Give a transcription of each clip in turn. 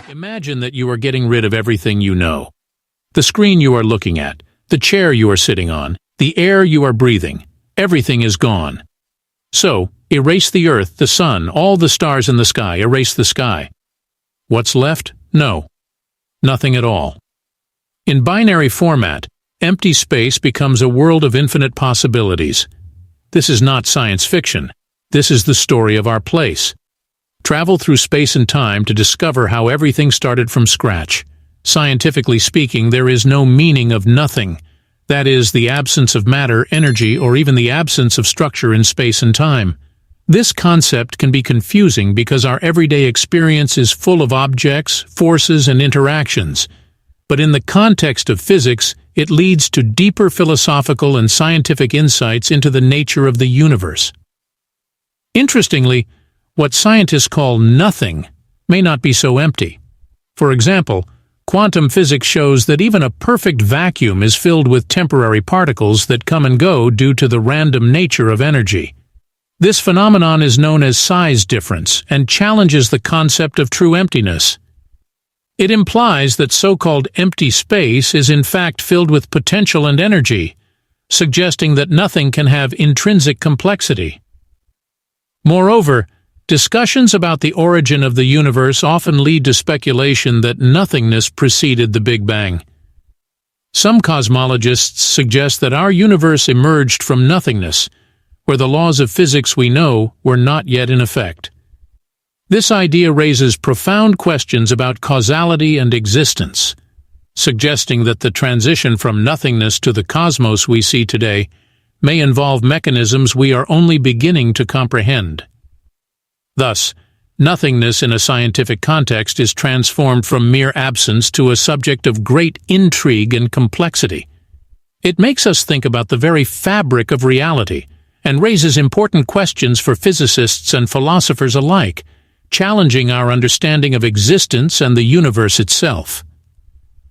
Imagine that you are getting rid of everything you know. The screen you are looking at, the chair you are sitting on, the air you are breathing, everything is gone. So, erase the earth, the sun, all the stars in the sky, erase the sky. What's left? No. Nothing at all. In binary format, empty space becomes a world of infinite possibilities. This is not science fiction. This is the story of our place. Travel through space and time to discover how everything started from scratch. Scientifically speaking, there is no meaning of nothing. That is, the absence of matter, energy, or even the absence of structure in space and time. This concept can be confusing because our everyday experience is full of objects, forces, and interactions. But in the context of physics, it leads to deeper philosophical and scientific insights into the nature of the universe. Interestingly, what scientists call nothing may not be so empty. For example, quantum physics shows that even a perfect vacuum is filled with temporary particles that come and go due to the random nature of energy. This phenomenon is known as size difference and challenges the concept of true emptiness. It implies that so-called empty space is in fact filled with potential and energy, suggesting that nothing can have intrinsic complexity. Moreover, discussions about the origin of the universe often lead to speculation that nothingness preceded the Big Bang. Some cosmologists suggest that our universe emerged from nothingness, where the laws of physics we know were not yet in effect. This idea raises profound questions about causality and existence, suggesting that the transition from nothingness to the cosmos we see today may involve mechanisms we are only beginning to comprehend. Thus, nothingness in a scientific context is transformed from mere absence to a subject of great intrigue and complexity. It makes us think about the very fabric of reality and raises important questions for physicists and philosophers alike, challenging our understanding of existence and the universe itself.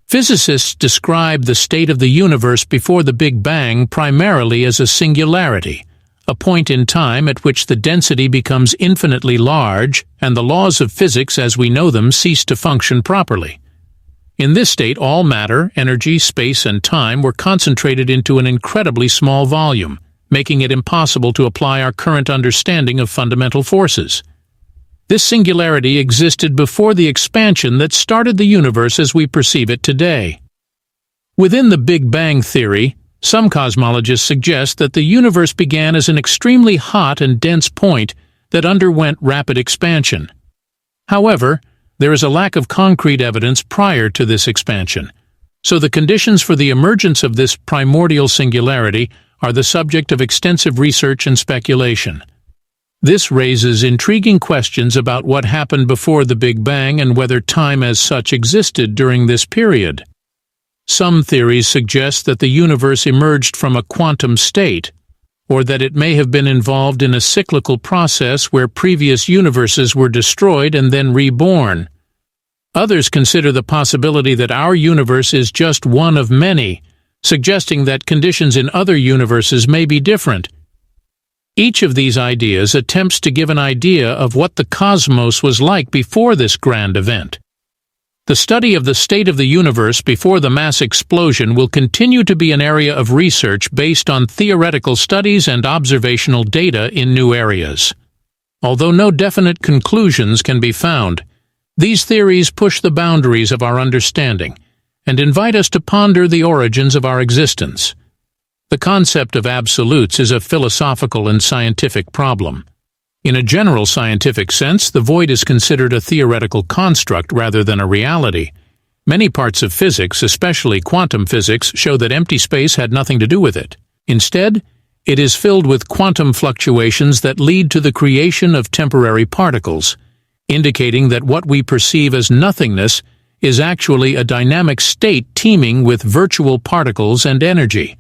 Physicists describe the state of the universe before the Big Bang primarily as a singularity, a point in time at which the density becomes infinitely large and the laws of physics as we know them cease to function properly. In this state, all matter, energy, space, and time were concentrated into an incredibly small volume, making it impossible to apply our current understanding of fundamental forces. This singularity existed before the expansion that started the universe as we perceive it today. Within the Big Bang theory, some cosmologists suggest that the universe began as an extremely hot and dense point that underwent rapid expansion. However, there is a lack of concrete evidence prior to this expansion, so the conditions for the emergence of this primordial singularity are the subject of extensive research and speculation. This raises intriguing questions about what happened before the Big Bang and whether time as such existed during this period. Some theories suggest that the universe emerged from a quantum state, or that it may have been involved in a cyclical process where previous universes were destroyed and then reborn. Others consider the possibility that our universe is just one of many, suggesting that conditions in other universes may be different. Each of these ideas attempts to give an idea of what the cosmos was like before this grand event. The study of the state of the universe before the mass explosion will continue to be an area of research based on theoretical studies and observational data in new areas. Although no definite conclusions can be found, these theories push the boundaries of our understanding and invite us to ponder the origins of our existence. The concept of absolutes is a philosophical and scientific problem. In a general scientific sense, the void is considered a theoretical construct rather than a reality. Many parts of physics, especially quantum physics, show that empty space had nothing to do with it. Instead, it is filled with quantum fluctuations that lead to the creation of temporary particles, indicating that what we perceive as nothingness is actually a dynamic state teeming with virtual particles and energy.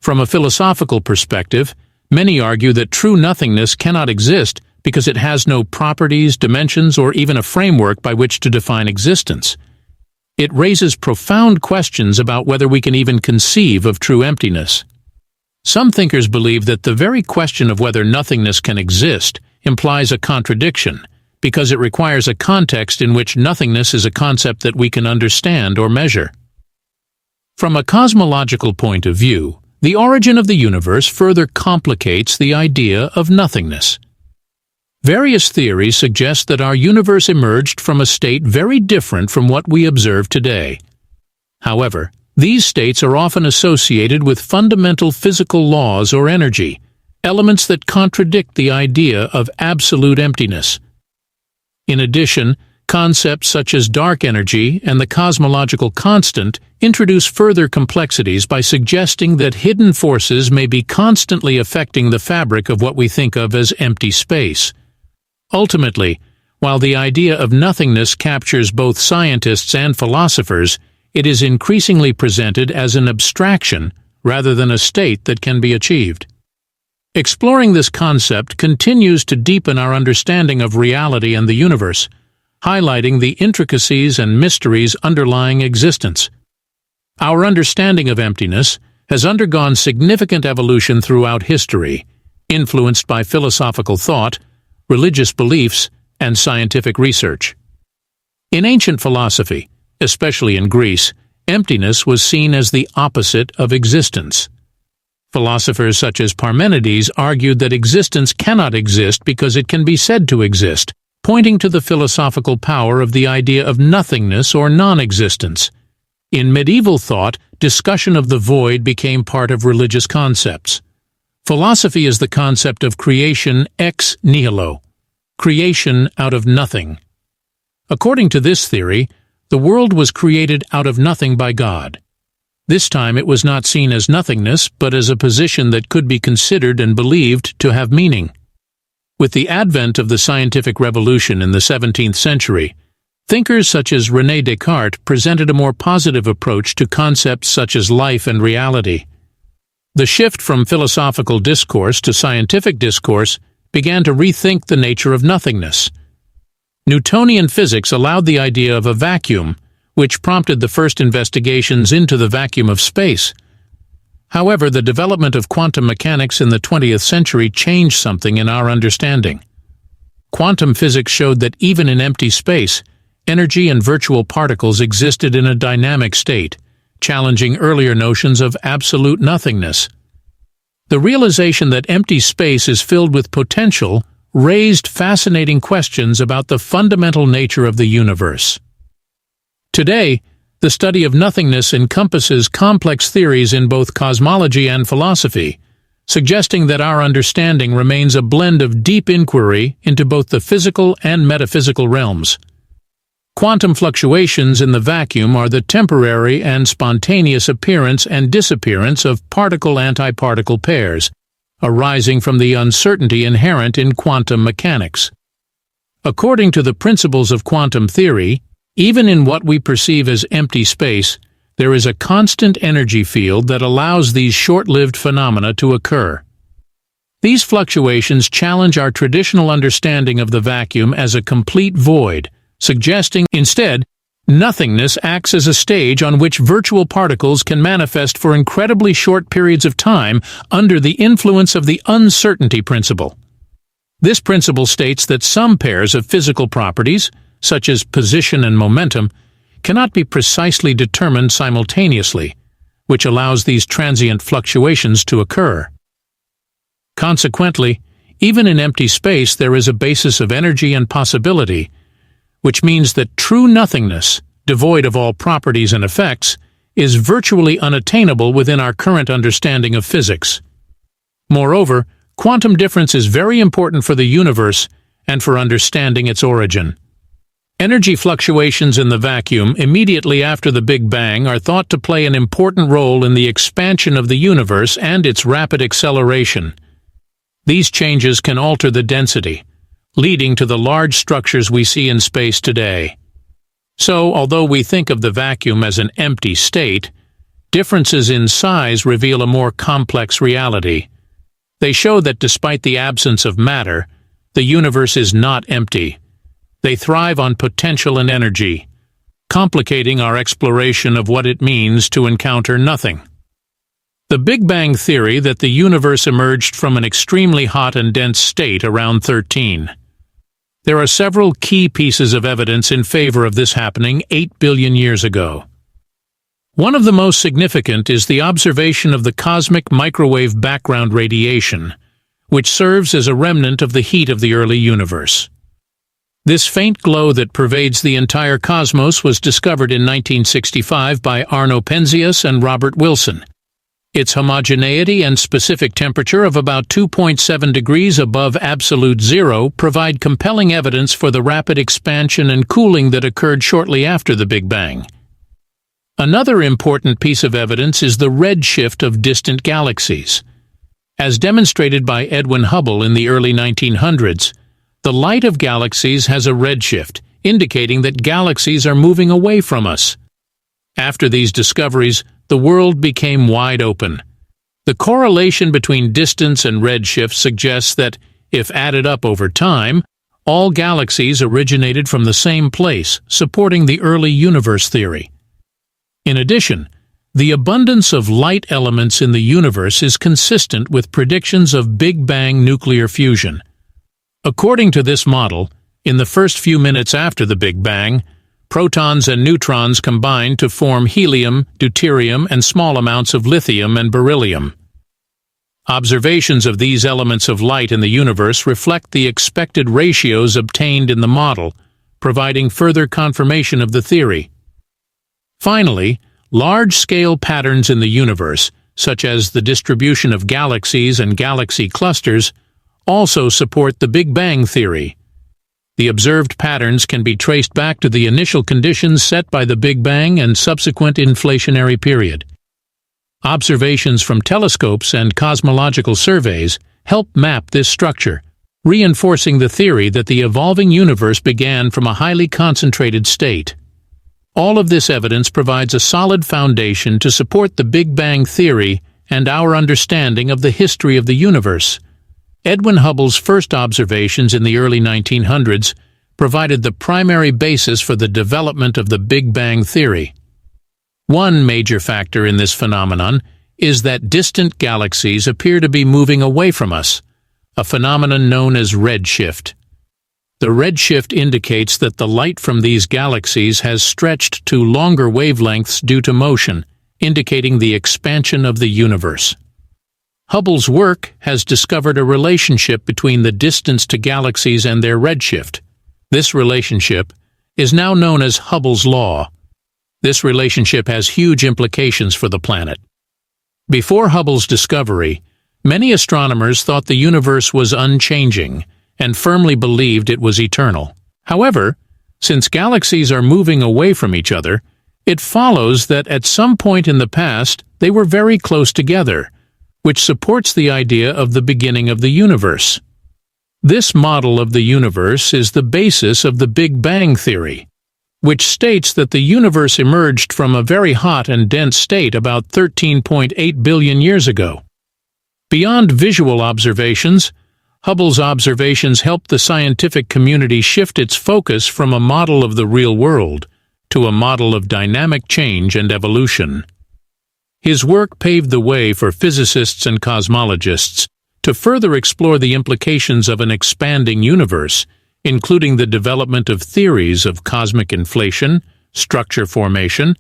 From a philosophical perspective, many argue that true nothingness cannot exist because it has no properties, dimensions, or even a framework by which to define existence. It raises profound questions about whether we can even conceive of true emptiness. Some thinkers believe that the very question of whether nothingness can exist implies a contradiction, because it requires a context in which nothingness is a concept that we can understand or measure. From a cosmological point of view, the origin of the universe further complicates the idea of nothingness. Various theories suggest that our universe emerged from a state very different from what we observe today. However, these states are often associated with fundamental physical laws or energy, elements that contradict the idea of absolute emptiness. In addition, concepts such as dark energy and the cosmological constant introduce further complexities by suggesting that hidden forces may be constantly affecting the fabric of what we think of as empty space. Ultimately, while the idea of nothingness captures both scientists and philosophers, it is increasingly presented as an abstraction rather than a state that can be achieved. Exploring this concept continues to deepen our understanding of reality and the universe, highlighting the intricacies and mysteries underlying existence. Our understanding of emptiness has undergone significant evolution throughout history, influenced by philosophical thought, religious beliefs, and scientific research. In ancient philosophy, especially in Greece, emptiness was seen as the opposite of existence. Philosophers such as Parmenides argued that existence cannot exist because it can be said to exist, pointing to the philosophical power of the idea of nothingness or non-existence. In medieval thought, discussion of the void became part of religious concepts. Philosophy is the concept of creation ex nihilo, creation out of nothing. According to this theory, the world was created out of nothing by God. This time it was not seen as nothingness, but as a position that could be considered and believed to have meaning. With the advent of the scientific revolution in the 17th century, thinkers such as René Descartes presented a more positive approach to concepts such as life and reality. The shift from philosophical discourse to scientific discourse began to rethink the nature of nothingness. Newtonian physics allowed the idea of a vacuum, which prompted the first investigations into the vacuum of space. However, the development of quantum mechanics in the 20th century changed something in our understanding. Quantum physics showed that even in empty space, energy and virtual particles existed in a dynamic state, challenging earlier notions of absolute nothingness. The realization that empty space is filled with potential raised fascinating questions about the fundamental nature of the universe. Today, the study of nothingness encompasses complex theories in both cosmology and philosophy, suggesting that our understanding remains a blend of deep inquiry into both the physical and metaphysical realms. Quantum fluctuations in the vacuum are the temporary and spontaneous appearance and disappearance of particle-antiparticle pairs, arising from the uncertainty inherent in quantum mechanics. According to the principles of quantum theory, even in what we perceive as empty space, there is a constant energy field that allows these short-lived phenomena to occur. These fluctuations challenge our traditional understanding of the vacuum as a complete void, suggesting, instead, nothingness acts as a stage on which virtual particles can manifest for incredibly short periods of time under the influence of the uncertainty principle. This principle states that some pairs of physical properties, such as position and momentum, cannot be precisely determined simultaneously, which allows these transient fluctuations to occur. Consequently, even in empty space there is a basis of energy and possibility, which means that true nothingness, devoid of all properties and effects, is virtually unattainable within our current understanding of physics. Moreover, quantum difference is very important for the universe and for understanding its origin. Energy fluctuations in the vacuum immediately after the Big Bang are thought to play an important role in the expansion of the universe and its rapid acceleration. These changes can alter the density, leading to the large structures we see in space today. So, although we think of the vacuum as an empty state, differences in size reveal a more complex reality. They show that despite the absence of matter, the universe is not empty. They thrive on potential and energy, complicating our exploration of what it means to encounter nothing. The Big Bang theory that the universe emerged from an extremely hot and dense state around 13. There are several key pieces of evidence in favor of this happening 8 billion years ago. One of the most significant is the observation of the cosmic microwave background radiation, which serves as a remnant of the heat of the early universe. This faint glow that pervades the entire cosmos was discovered in 1965 by Arno Penzias and Robert Wilson. Its homogeneity and specific temperature of about 2.7 degrees above absolute zero provide compelling evidence for the rapid expansion and cooling that occurred shortly after the Big Bang. Another important piece of evidence is the redshift of distant galaxies. As demonstrated by Edwin Hubble in the early 1900s, the light of galaxies has a redshift, indicating that galaxies are moving away from us. After these discoveries, the world became wide open. The correlation between distance and redshift suggests that, if added up over time, all galaxies originated from the same place, supporting the early universe theory. In addition, the abundance of light elements in the universe is consistent with predictions of Big Bang nuclear fusion. According to this model, in the first few minutes after the Big Bang, protons and neutrons combine to form helium, deuterium, and small amounts of lithium and beryllium. Observations of these elements of light in the universe reflect the expected ratios obtained in the model, providing further confirmation of the theory. Finally, large-scale patterns in the universe, such as the distribution of galaxies and galaxy clusters, also support the Big Bang theory. The observed patterns can be traced back to the initial conditions set by the Big Bang and subsequent inflationary period. Observations from telescopes and cosmological surveys help map this structure, reinforcing the theory that the evolving universe began from a highly concentrated state. All of this evidence provides a solid foundation to support the Big Bang theory and our understanding of the history of the universe. Edwin Hubble's first observations in the early 1900s provided the primary basis for the development of the Big Bang theory. One major factor in this phenomenon is that distant galaxies appear to be moving away from us, a phenomenon known as redshift. The redshift indicates that the light from these galaxies has stretched to longer wavelengths due to motion, indicating the expansion of the universe. Hubble's work has discovered a relationship between the distance to galaxies and their redshift. This relationship is now known as Hubble's law. This relationship has huge implications for the planet. Before Hubble's discovery, many astronomers thought the universe was unchanging and firmly believed it was eternal. However, since galaxies are moving away from each other, it follows that at some point in the past they were very close together, which supports the idea of the beginning of the universe. This model of the universe is the basis of the Big Bang theory, which states that the universe emerged from a very hot and dense state about 13.8 billion years ago. Beyond visual observations, Hubble's observations helped the scientific community shift its focus from a model of the real world to a model of dynamic change and evolution. His work paved the way for physicists and cosmologists to further explore the implications of an expanding universe, including the development of theories of cosmic inflation, structure formation,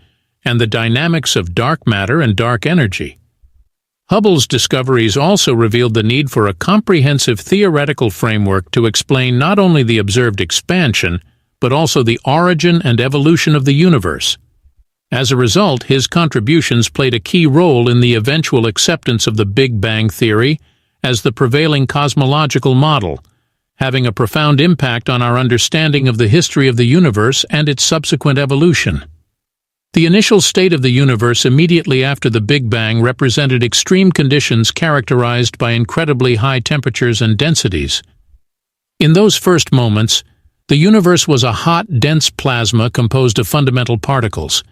and the dynamics of dark matter and dark energy. Hubble's discoveries also revealed the need for a comprehensive theoretical framework to explain not only the observed expansion, but also the origin and evolution of the universe. As a result, his contributions played a key role in the eventual acceptance of the Big Bang theory as the prevailing cosmological model, having a profound impact on our understanding of the history of the universe and its subsequent evolution. The initial state of the universe immediately after the Big Bang represented extreme conditions characterized by incredibly high temperatures and densities. In those first moments, the universe was a hot, dense plasma composed of fundamental particles,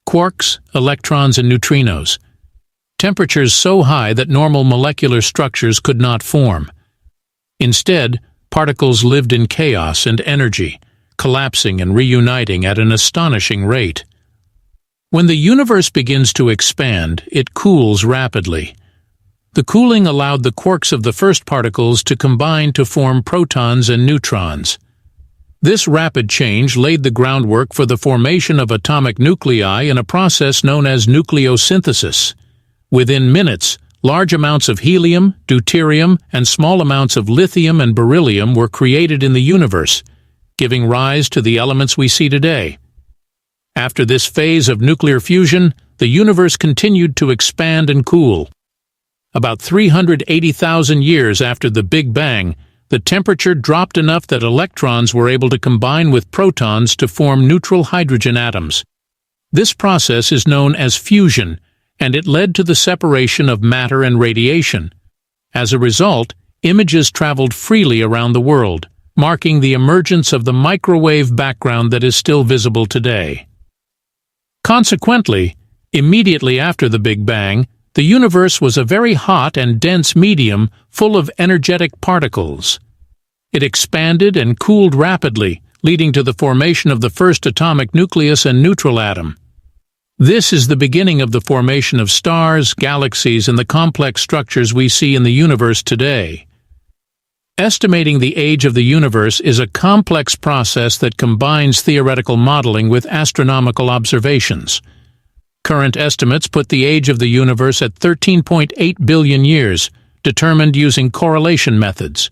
quarks, electrons, and neutrinos, temperatures so high that normal molecular structures could not form. Instead, particles lived in chaos and energy, collapsing and reuniting at an astonishing rate. When the universe begins to expand, it cools rapidly. The cooling allowed the quarks of the first particles to combine to form protons and neutrons. This rapid change laid the groundwork for the formation of atomic nuclei in a process known as nucleosynthesis. Within minutes, large amounts of helium, deuterium, and small amounts of lithium and beryllium were created in the universe, giving rise to the elements we see today. After this phase of nuclear fusion, the universe continued to expand and cool. About 380,000 years after the Big Bang, the temperature dropped enough that electrons were able to combine with protons to form neutral hydrogen atoms. This process is known as fusion, and it led to the separation of matter and radiation. As a result, images traveled freely around the world, marking the emergence of the microwave background that is still visible today. Consequently, immediately after the Big Bang, the universe was a very hot and dense medium full of energetic particles. It expanded and cooled rapidly, leading to the formation of the first atomic nucleus and neutral atom. This is the beginning of the formation of stars, galaxies, and the complex structures we see in the universe today. Estimating the age of the universe is a complex process that combines theoretical modeling with astronomical observations. Current estimates put the age of the universe at 13.8 billion years, determined using correlation methods.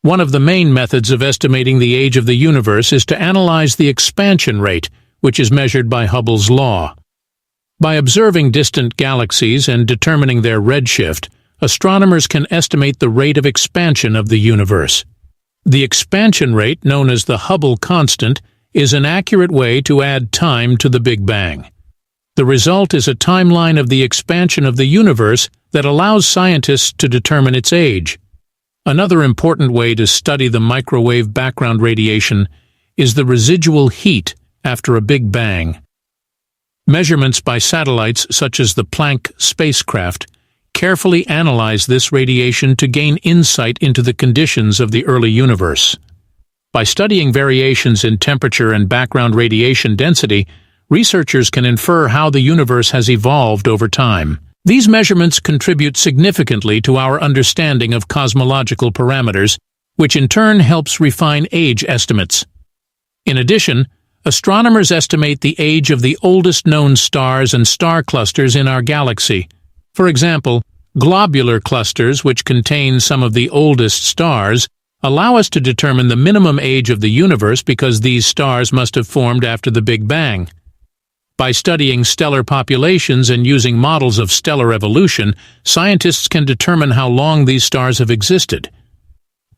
One of the main methods of estimating the age of the universe is to analyze the expansion rate, which is measured by Hubble's law. By observing distant galaxies and determining their redshift, astronomers can estimate the rate of expansion of the universe. The expansion rate, known as the Hubble constant, is an accurate way to add time to the Big Bang. The result is a timeline of the expansion of the universe that allows scientists to determine its age. Another important way to study the microwave background radiation is the residual heat after a Big Bang. Measurements by satellites such as the Planck spacecraft carefully analyze this radiation to gain insight into the conditions of the early universe. By studying variations in temperature and background radiation density, researchers can infer how the universe has evolved over time. These measurements contribute significantly to our understanding of cosmological parameters, which in turn helps refine age estimates. In addition, astronomers estimate the age of the oldest known stars and star clusters in our galaxy. For example, globular clusters, which contain some of the oldest stars, allow us to determine the minimum age of the universe because these stars must have formed after the Big Bang. By studying stellar populations and using models of stellar evolution, scientists can determine how long these stars have existed.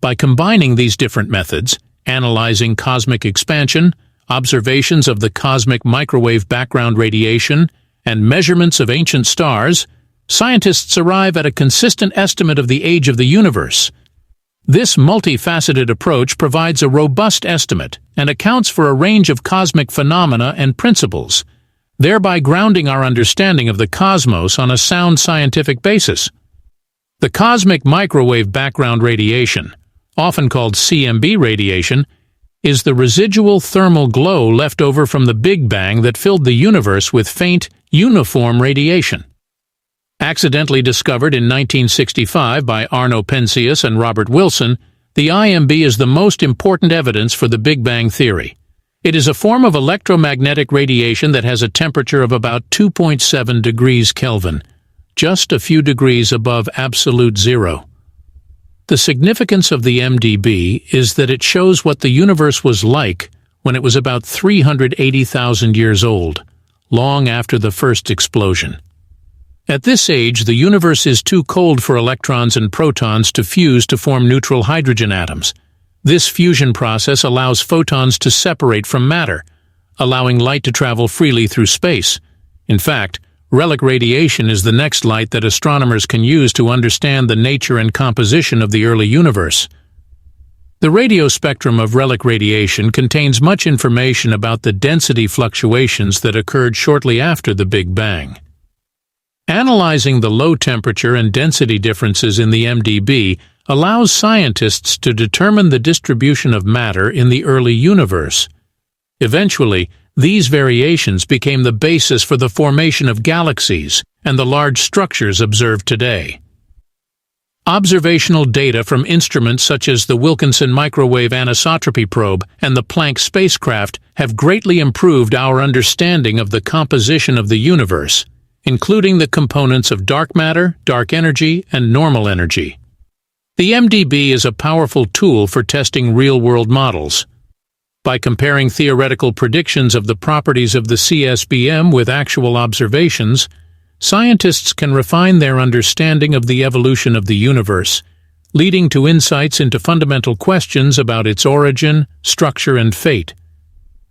By combining these different methods, analyzing cosmic expansion, observations of the cosmic microwave background radiation, and measurements of ancient stars, scientists arrive at a consistent estimate of the age of the universe. This multifaceted approach provides a robust estimate and accounts for a range of cosmic phenomena and principles, thereby grounding our understanding of the cosmos on a sound scientific basis. The cosmic microwave background radiation, often called CMB radiation, is the residual thermal glow left over from the Big Bang that filled the universe with faint, uniform radiation. Accidentally discovered in 1965 by Arno Penzias and Robert Wilson, the IMB is the most important evidence for the Big Bang theory. It is a form of electromagnetic radiation that has a temperature of about 2.7 degrees Kelvin, just a few degrees above absolute zero. The significance of the MDB is that it shows what the universe was like when it was about 380,000 years old, long after the first explosion. At this age, the universe is too cold for electrons and protons to fuse to form neutral hydrogen atoms. This fusion process allows photons to separate from matter, allowing light to travel freely through space. In fact, relic radiation is the next light that astronomers can use to understand the nature and composition of the early universe. The radio spectrum of relic radiation contains much information about the density fluctuations that occurred shortly after the Big Bang. Analyzing the low temperature and density differences in the MDB allows scientists to determine the distribution of matter in the early universe. Eventually, These variations became the basis for the formation of galaxies and the large structures observed today. Observational data from instruments such as the Wilkinson Microwave Anisotropy Probe and the Planck spacecraft have greatly improved our understanding of the composition of the universe, including the components of dark matter, dark energy, and normal energy. The MDB is a powerful tool for testing real-world models. By comparing theoretical predictions of the properties of the CSBM with actual observations, scientists can refine their understanding of the evolution of the universe, leading to insights into fundamental questions about its origin, structure, and fate.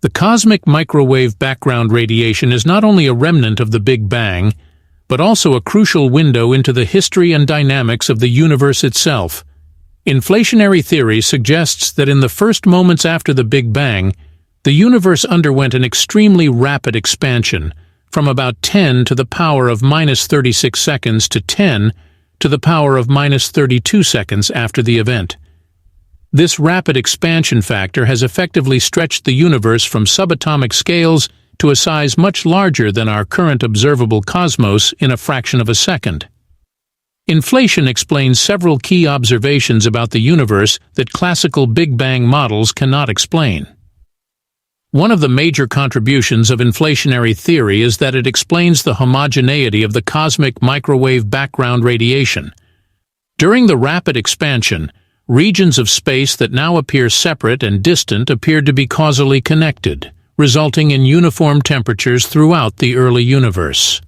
The cosmic microwave background radiation is not only a remnant of the Big Bang, but also a crucial window into the history and dynamics of the universe itself. Inflationary theory suggests that in the first moments after the Big Bang, the universe underwent an extremely rapid expansion, from about 10 to the power of minus 36 seconds to 10 to the power of minus 32 seconds after the event. This rapid expansion factor has effectively stretched the universe from subatomic scales to a size much larger than our current observable cosmos in a fraction of a second. Inflation explains several key observations about the universe that classical Big Bang models cannot explain. One of the major contributions of inflationary theory is that it explains the homogeneity of the cosmic microwave background radiation. During the rapid expansion, regions of space that now appear separate and distant appeared to be causally connected, resulting in uniform temperatures throughout the early universe.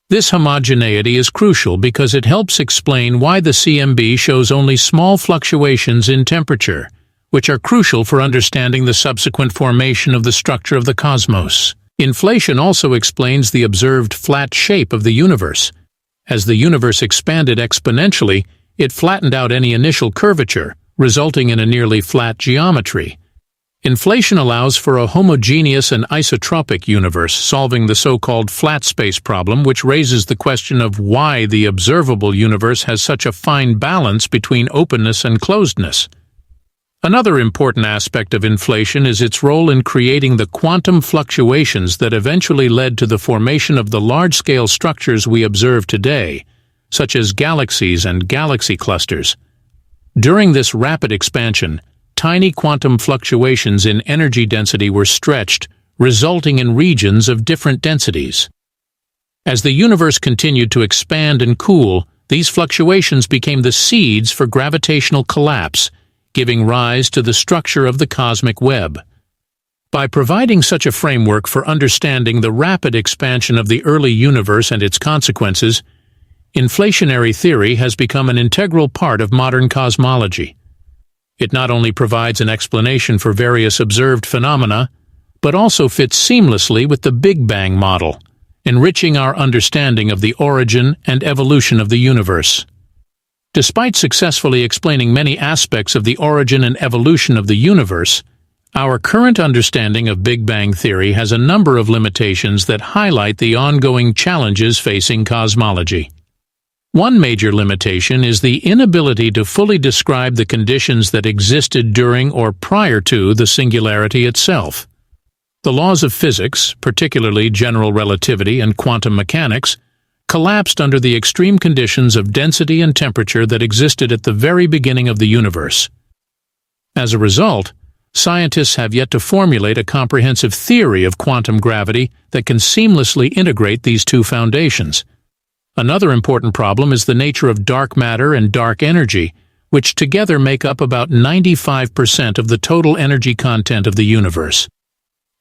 This homogeneity is crucial because it helps explain why the CMB shows only small fluctuations in temperature, which are crucial for understanding the subsequent formation of the structure of the cosmos. Inflation also explains the observed flat shape of the universe. As the universe expanded exponentially, it flattened out any initial curvature, resulting in a nearly flat geometry. Inflation allows for a homogeneous and isotropic universe, solving the so-called flat space problem, which raises the question of why the observable universe has such a fine balance between openness and closedness. Another important aspect of inflation is its role in creating the quantum fluctuations that eventually led to the formation of the large-scale structures we observe today, such as galaxies and galaxy clusters. During this rapid expansion, tiny quantum fluctuations in energy density were stretched, resulting in regions of different densities. As the universe continued to expand and cool, these fluctuations became the seeds for gravitational collapse, giving rise to the structure of the cosmic web. By providing such a framework for understanding the rapid expansion of the early universe and its consequences, inflationary theory has become an integral part of modern cosmology. It not only provides an explanation for various observed phenomena, but also fits seamlessly with the Big Bang model, enriching our understanding of the origin and evolution of the universe. Despite successfully explaining many aspects of the origin and evolution of the universe, our current understanding of Big Bang theory has a number of limitations that highlight the ongoing challenges facing cosmology. One major limitation is the inability to fully describe the conditions that existed during or prior to the singularity itself. The laws of physics, particularly general relativity and quantum mechanics, collapsed under the extreme conditions of density and temperature that existed at the very beginning of the universe. As a result, scientists have yet to formulate a comprehensive theory of quantum gravity that can seamlessly integrate these two foundations. Another important problem is the nature of dark matter and dark energy, which together make up about 95% of the total energy content of the universe.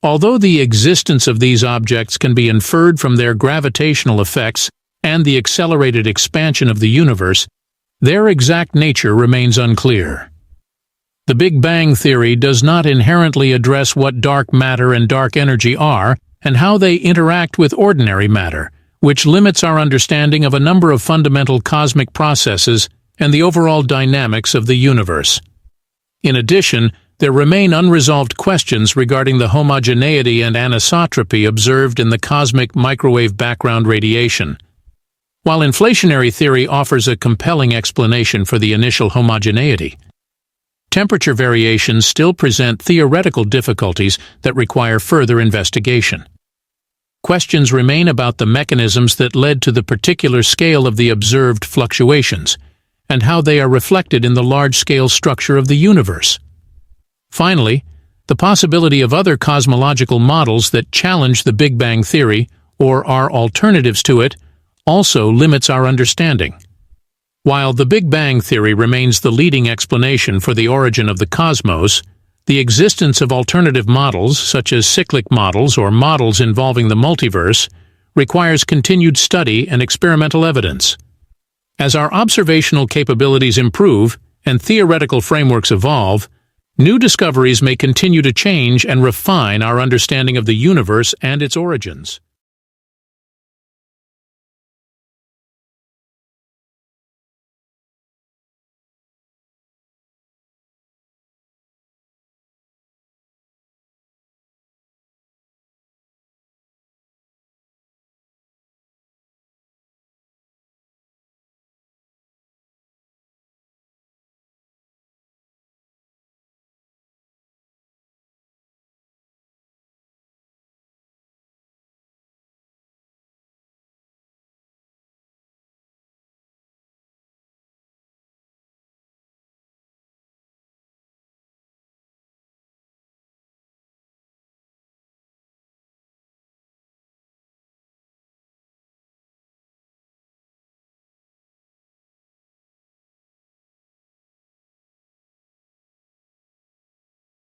Although the existence of these objects can be inferred from their gravitational effects and the accelerated expansion of the universe, their exact nature remains unclear. The Big Bang theory does not inherently address what dark matter and dark energy are and how they interact with ordinary matter, which limits our understanding of a number of fundamental cosmic processes and the overall dynamics of the universe. In addition, there remain unresolved questions regarding the homogeneity and anisotropy observed in the cosmic microwave background radiation. While inflationary theory offers a compelling explanation for the initial homogeneity, temperature variations still present theoretical difficulties that require further investigation. Questions remain about the mechanisms that led to the particular scale of the observed fluctuations, and how they are reflected in the large-scale structure of the universe. Finally, the possibility of other cosmological models that challenge the Big Bang theory, or are alternatives to it, also limits our understanding. While the Big Bang theory remains the leading explanation for the origin of the cosmos, the existence of alternative models, such as cyclic models or models involving the multiverse, requires continued study and experimental evidence. As our observational capabilities improve and theoretical frameworks evolve, new discoveries may continue to change and refine our understanding of the universe and its origins.